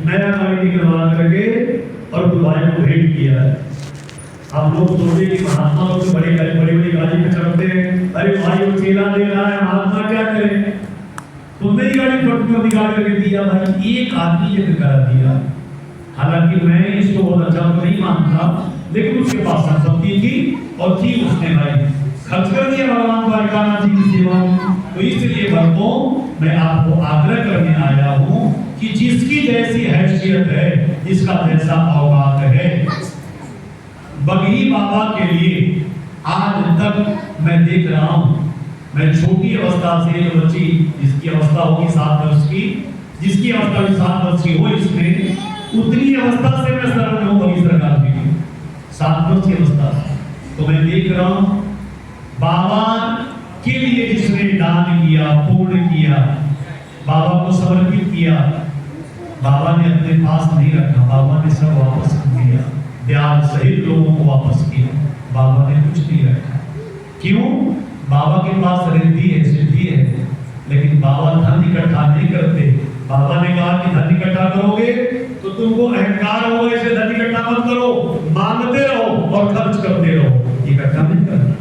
नया गाड़ी निकलवा करके और भाई को भेंट किया है। हम लोग सोचे कि महात्मा लोग तो बड़ी बड़ी गाड़ी पे चढ़ते हैं, अरे भाई वो चेला दे रहा है, महात्मा क्या करे, तो नई गाड़ी फोटो निकाल करके दिया। भाई एक आदमी ये करा दिया, हालांकि मैं इसको बहुत अच्छा नहीं मानता, लेकिन उसके पास संपत्ति थी और थी, उसने भाई खर्च कर दिया भगवान द्वारकानाथ जी की सेवा में। तो इसलिए भक्तों मैं आपको आग्रह करने आया हूँ कि जिसकी जैसी हैसियत है, जिसका जैसा औकात है, बगही बाबा के लिए आज तक मैं देख रहा हूँ, मैं छोटी अवस्था से बच्ची जिसकी अवस्था होगी 7 वर्ष की, जिसकी अवस्था भी 7 वर्ष की हो, इसमें उतनी अवस्था से मैं शरण हूँ बगही सरकार की 7 वर्ष की अवस्था से। तो मैं देख रहा हूँ बाबा के लिए जिसने दान किया, पूर्ण किया, बाबा को समर्पित किया, बाबा ने अपने पास नहीं रखा, बाबा ने सब वापस दिया, ब्याज सहित लोगों को वापस किया, बाबा ने कुछ नहीं रखा। क्यों? बाबा के पास रिद्धि है, सिद्धि है, लेकिन बाबा धन इकट्ठा नहीं करते। बाबा ने कहा कि धन इकट्ठा करोगे तो तुमको अहंकार होगा, इसे धन इकट्ठा मत करो, मांगते रहो और खर्च करते रहो, इकट्ठा नहीं करना।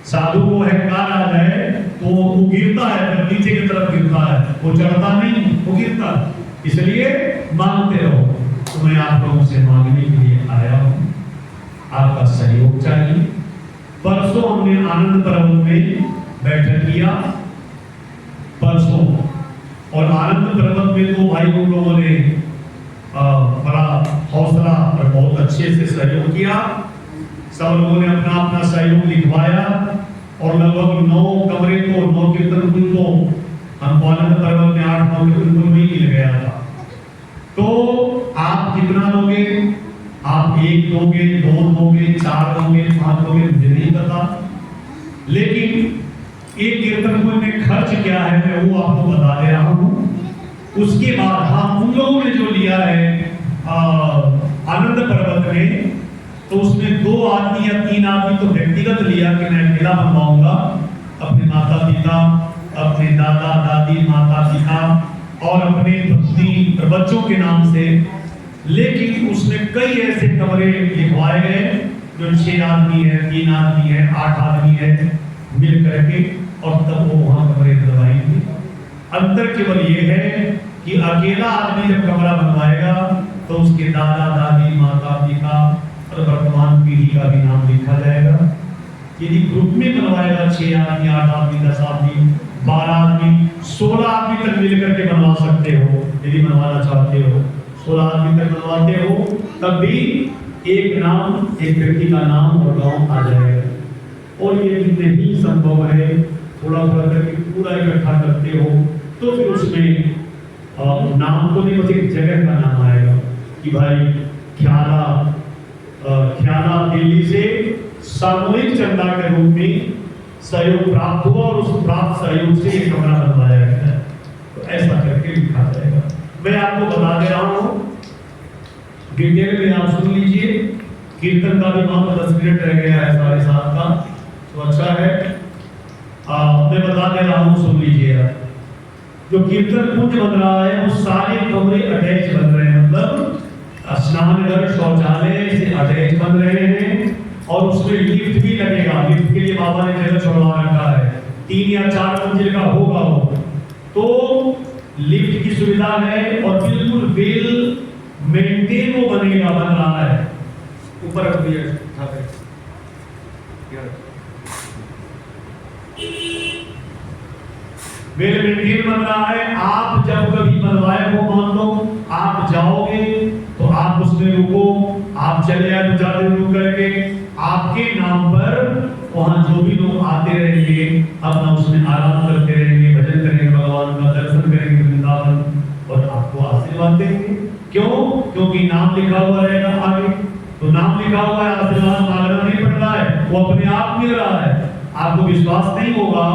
साधु को अहंकार आ जाए तो वो गिरता है, जब नीचे की तरफ गिरता है, वो चढ़ता नहीं, वो गिरता। इसलिए मांगते रहो। तो मैं आप लोगों से मांगने के लिए आया हूँ, आपका सहयोग चाहिए। परसों हमने आनंद पर्वत में बैठक किया, परसों, और आनंद पर्वत में तो भाई उन लोगों ने बड़ा हौसला और बहुत अच्छे से सहयोग किया। सब लोगों ने अपना अपना सहयोग लिखवाया और लगभग 9 कमरे को, 9 कीर्तन कुंज को हम आनंद पर्वत में 8-9 कीर्तन कुंज में मिल गया था। तो आप कितना लोगे? आप 1 दोगे, 2 दोगे, 4 दोगे, 5 दोगे, मुझे नहीं पता, लेकिन एक कीर्तन कुंज में खर्च क्या है मैं वो आपको बता दे रहा हूँ। उसके बाद हाँ, उन लोगों ने जो लिया है आनंद पर्वत में, तो उसमें 2 आदमी या 3 आदमी तो व्यक्तिगत लिया कि मैं अकेला बनवाऊंगा, अपने माता पिता, अपने दादा दादी, माता पिता और अपने पत्नी और बच्चों के नाम से। लेकिन उसमें कई ऐसे कमरे लिखवाए गए जो 6 आदमी है, 3 आदमी है, 8 आदमी है मिल करके, और तब वो वहां कमरे बनवाएंगे। अंतर केवल ये है कि अकेला आदमी जब कमरा बनवाएगा तो उसके दादा दादी, माता पिता और वर्तमान पीढ़ी का भी नाम लिखा जाएगा। यदि ग्रुप में बनवाएगा 6 आदमी, 8 आदमी, 10 आदमी, 12 आदमी, 16 आदमी तक मिलकर के बनवा सकते हो। यदि बनवाना चाहते हो 16 आदमी तक बनवाते हो, तब भी एक नाम, एक व्यक्ति का नाम और गांव आ जाएगा। और ये नहीं संभव है, थोड़ा थोड़ा करके पूरा इकट्ठा करते हो तो फिर उसमें नाम तो नहीं, बस एक जगह का नाम आएगा कि भाई ख्याला दिल्ली से सामूहिक चंदा के रूप में सहयोग प्राप्त हुआ और उस प्राप्त सहयोग से एक कमरा बनवाया गया। तो ऐसा करके लिखा जाएगा। मैं आपको बता दे रहा हूँ, डिटेल में आप सुन लीजिए। कीर्तन का भी वहां 10 मिनट रह गया है 7:30 का, तो अच्छा है। मैं बता दे रहा हूँ, सुन लीजिए आप। जो कीर्तन कुंज बन रहा है वो सारे कमरे अटैच बन रहे हैं, मतलब स्नान घर शौचालय से अटैच बन रहे हैं, और उसमें लिफ्ट भी लगेगा। लिफ्ट के लिए बाबा ने जगह छोड़वा रखा है, 3 या 4 मंजिल का होगा वो, तो लिफ्ट की सुविधा है और बिल्कुल वेल मेंटेन वो बनेगा, बन रहा है। ऊपर रख दिया वेल मेंटेन बन रहा है। आप जब कभी बनवाए हो, मान लो आप जाओगे तो आप उसमें रुको, आप चले आए 2-4 दिन रुक करके, आपके नाम पर वहां जो भी लोग आते रहेंगे अपना उसमें आराम करते रहेंगे, भजन करेंगे, भगवान का दर्शन करेंगे वृंदावन, और आपको आशीर्वाद देंगे। क्यों? क्योंकि नाम लिखा हुआ रहेगा आगे, तो नाम लिखा हुआ है, आशीर्वाद मांगना नहीं पड़ रहा है, वो अपने आप मिल रहा है। आपको विश्वास नहीं होगा,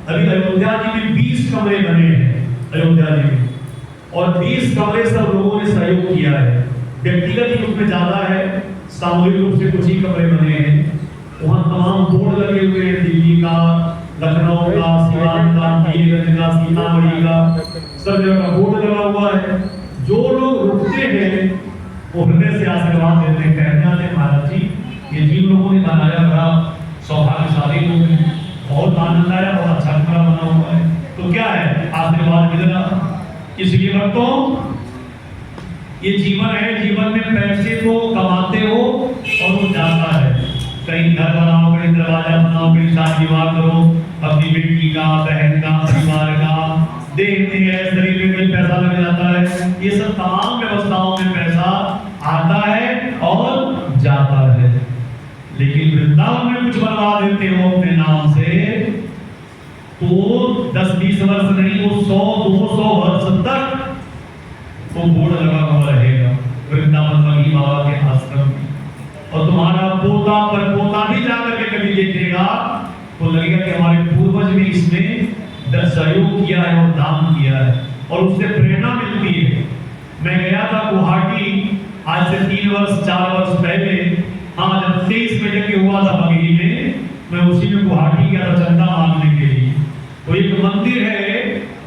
अभी अयोध्या जी में 20 कमरे बने हैं अयोध्या जी में, और 20 कमरे सब लोगों ने सहयोग किया है। व्यक्तिगत रूप में ज्यादा है, सामूहिक रूप से कुछ ही कमरे बने हैं। वहाँ तमाम बोर्ड लगे हुए हैं, दिल्ली का, लखनऊ का, सिवान का, मीरगंज का, सीतामढ़ी का, सब जगह का बोर्ड लगा हुआ है। जो लोग वो हृदय से आशीर्वाद देते हैं, कहते हैं महाराज जी ये जिन लोगों ने बनाया बड़ा सौभाग्यशाली लोग हैं, बहुत आनंद आया, बहुत अच्छा कमरा बना हुआ है। तो क्या है, आशीर्वाद मिलना। इसलिए भक्तों ये जीवन है, जीवन में पैसे को कमाते हो और वो जाता है। कहीं घर बनाओ, कहीं दरवाजा बनाओ, कहीं शादी विवाह करो, अपनी बेटी का, बहन का, परिवार का, देखते हैं शरीर में पैसा लग जाता है। ये सब तमाम व्यवस्थाओं में पैसा आता है और जाता है। लेकिन वृंदावन में कुछ बनवा देते हो अपने नाम से, तो 10-20 वर्ष नहीं, वो 100-200 वर्ष तक वो बोर्ड लगा हुआ रहेगा वृंदावन मणि बाबा के आश्रम में। और तुम्हारा पोता पर पोता भी जाकर के कभी देखेगा तो लगेगा कि हमारे पूर्वज ने इसमें सहयोग किया है और दान किया है, और उससे प्रेरणा मिलती है। मैं गया था गुवाहाटी आज से 3-4 वर्ष पहले, हाँ जब 23 में जब हुआ था बगली में, मैं उसी में गुवाहाटी गया था चंदा मांगने के लिए। तो एक मंदिर है,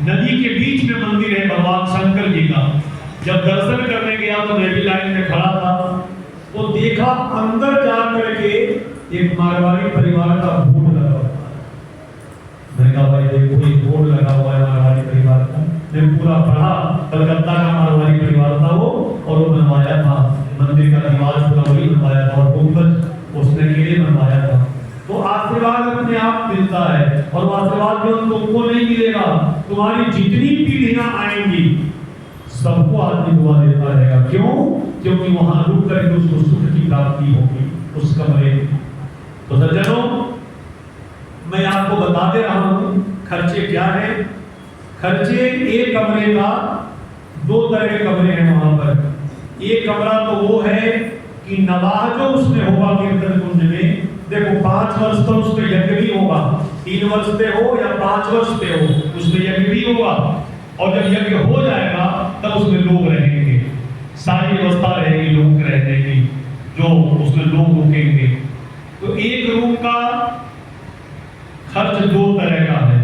नदी के बीच में मंदिर है भगवान शंकर जी का। जब दर्शन करने गया तो मैं भी लाइन में खड़ा था, वो देखा अंदर जा करके एक मारवाड़ी परिवार का बोर्ड लगा हुआ है। मैंने कहा भाई देखो ये बोर्ड लगा हुआ है मारवाड़ी परिवार का। मैं पूरा पढ़ा, कलकत्ता का मारवाड़ी परिवार था वो, और वो बनवाया था मंदिर का दीवार पूरा वही बनवाया था, और गुंबद उसने अकेले बनवाया था। तो आशीर्वाद अपने आप मिलता है, और वो आशीर्वाद जो तुमको नहीं मिलेगा, तुम्हारी जितनी पीढ़ियां आएंगी सबको आदमी दुआ देता रहेगा। क्यों? क्योंकि वहां रुक करके उसको सुख की प्राप्ति होगी उस कमरे में। तो सज्जनों, मैं आपको बता दे रहा हूं खर्चे क्या है। खर्चे एक कमरे का 2 तरह के कमरे हैं वहां पर। एक कमरा तो वो है कि नवाह जो उसमें होगा कीर्तन कुंज में, देखो 5 वर्ष तो उसमें यज्ञ भी होगा, 3 वर्ष पे हो या 5 वर्ष पे हो, उसमें यज्ञ भी होगा। और जब यज्ञ हो जाएगा तब उसमें लोग रहेंगे, सारी व्यवस्था रहेगी लोग रहने की, जो उसमें लोग रुकेंगे। तो एक रूम का खर्च 2 तरह का है,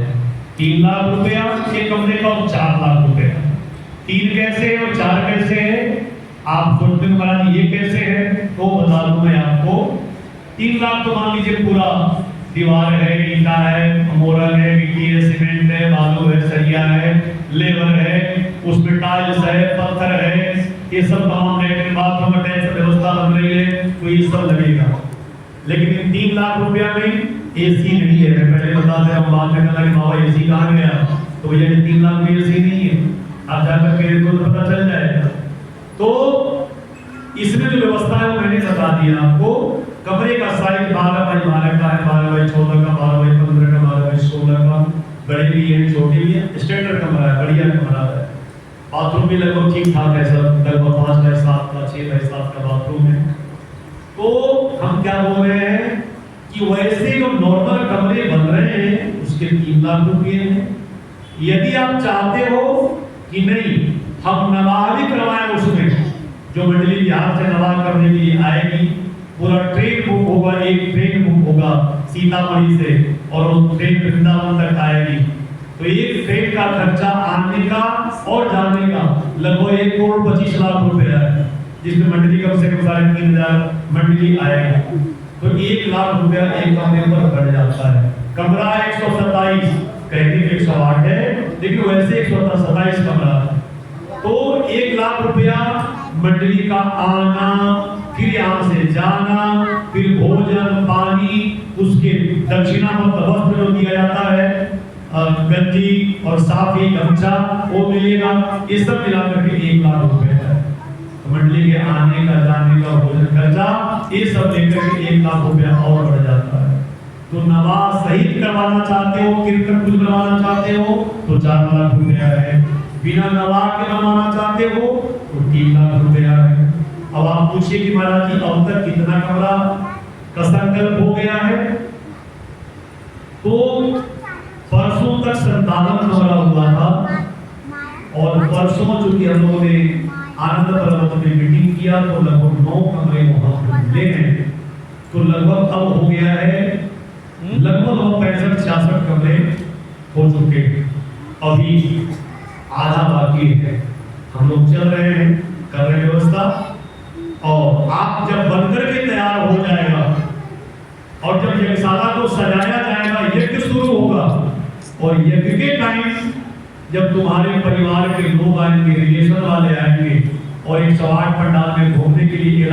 3 लाख रुपया एक कमरे का और 4 लाख रुपया। 3 कैसे है और 4 कैसे है आप सोचते हैं महाराज ये कैसे है, तो बता दूं मैं आपको। 3 लाख तो मान लीजिए पूरा दीवार है, ईंटा है, मोरल है, मिट्टी है, सीमेंट है, बालू है, सरिया है, लेबर है, उसमें टाइल्स है, पत्थर है, ये सब तमाम लेटरिन बाथरूम अटैच व्यवस्था बन रही है, तो ये सब लगेगा। लेकिन इन 3 लाख रुपया में एसी नहीं है। मैं पहले बता दे, हम बात करने लगे बाबा एसी कहाँ गया, तो ये 3 लाख में एसी नहीं है, आप जाकर के तो पता चल जाएगा। तो इसमें जो व्यवस्था है वो मैंने बता दिया आपको। कमरे का साइज 12 बाई 12 का है, 12 बाई 14 का, 12 बाई 15 का, 12 बाई 16 का, बड़े भी है छोटे भी है, स्टैंडर्ड कमरा है, बढ़िया कमरा है। बाथरूम भी लगभग ठीक ठाक है, सब लगभग 5 बाई 7 का, 6 बाई 7 का बाथरूम है। तो हम क्या बोल रहे हैं कि वैसे जो नॉर्मल कमरे बन रहे हैं उसके 3 लाख रुपए हैं। यदि आप चाहते हो कि नहीं हम नवाह भी करवाएं, उसमें जो मंडली बिहार से नवाह करने के लिए आएगी, पूरा ट्रेन बुक होगा, एक ट्रेन बुक होगा सीतामढ़ी से, और वो ट्रेन वृंदावन तक आएगी। तो एक ट्रेन का खर्चा आने का और जाने का लगभग 1 करोड़ 25 लाख रुपया है, जिसमें मंडली कम से कम 3,500 मंडली आएगा। तो 1 लाख रुपया एक कमरे पर बढ़ जाता है। कमरा 127, कहते 108 है, लेकिन वैसे 127 कमरा है। तो 1 लाख रुपया मंडली का आना, फिर यहाँ से जाना, फिर भोजन पानी, उसके दक्षिणा में वस्त्र जो दिया जाता है, गद्दी और साफी गमछा वो मिलेगा, ये सब मिलाकर के 1 लाख रुपए है। तो मंडली के आने का, जाने का, भोजन खर्चा, ये सब लेकर के 1 लाख रुपया और बढ़ जाता है। तो नवाह सहित करवाना चाहते हो, कीर्तन कुछ करवाना चाहते हो तो 4 लाख रुपया है। बिना नवाह के बनवाना चाहते हो तो 3 लाख रुपया है। अब आप पूछिए कि महाराज जी अब तक कितना कमरा का संकल्प हो गया है? तो परसों तक 57 कमरा हुआ था, और परसों चूंकि हम लोगों ने आनंद पर्वत में मीटिंग किया तो लगभग 9 कमरे वहां मिले हैं। तो लगभग अब हो गया है लगभग 65-66 कमरे हो चुके हैं। अभी आधा बाकी है। हम लोग चल रहे हैं, कर रहे हैं व्यवस्था। और आप जब बनकर के तैयार हो जाएगा और जब यज्ञशाला को सजाया जाएगा, यज्ञ शुरू होगा और यज्ञ के टाइम जब तुम्हारे परिवार के लोग आएंगे, रिलेशन वाले आएंगे और 108 पंडाल में घूमने के लिए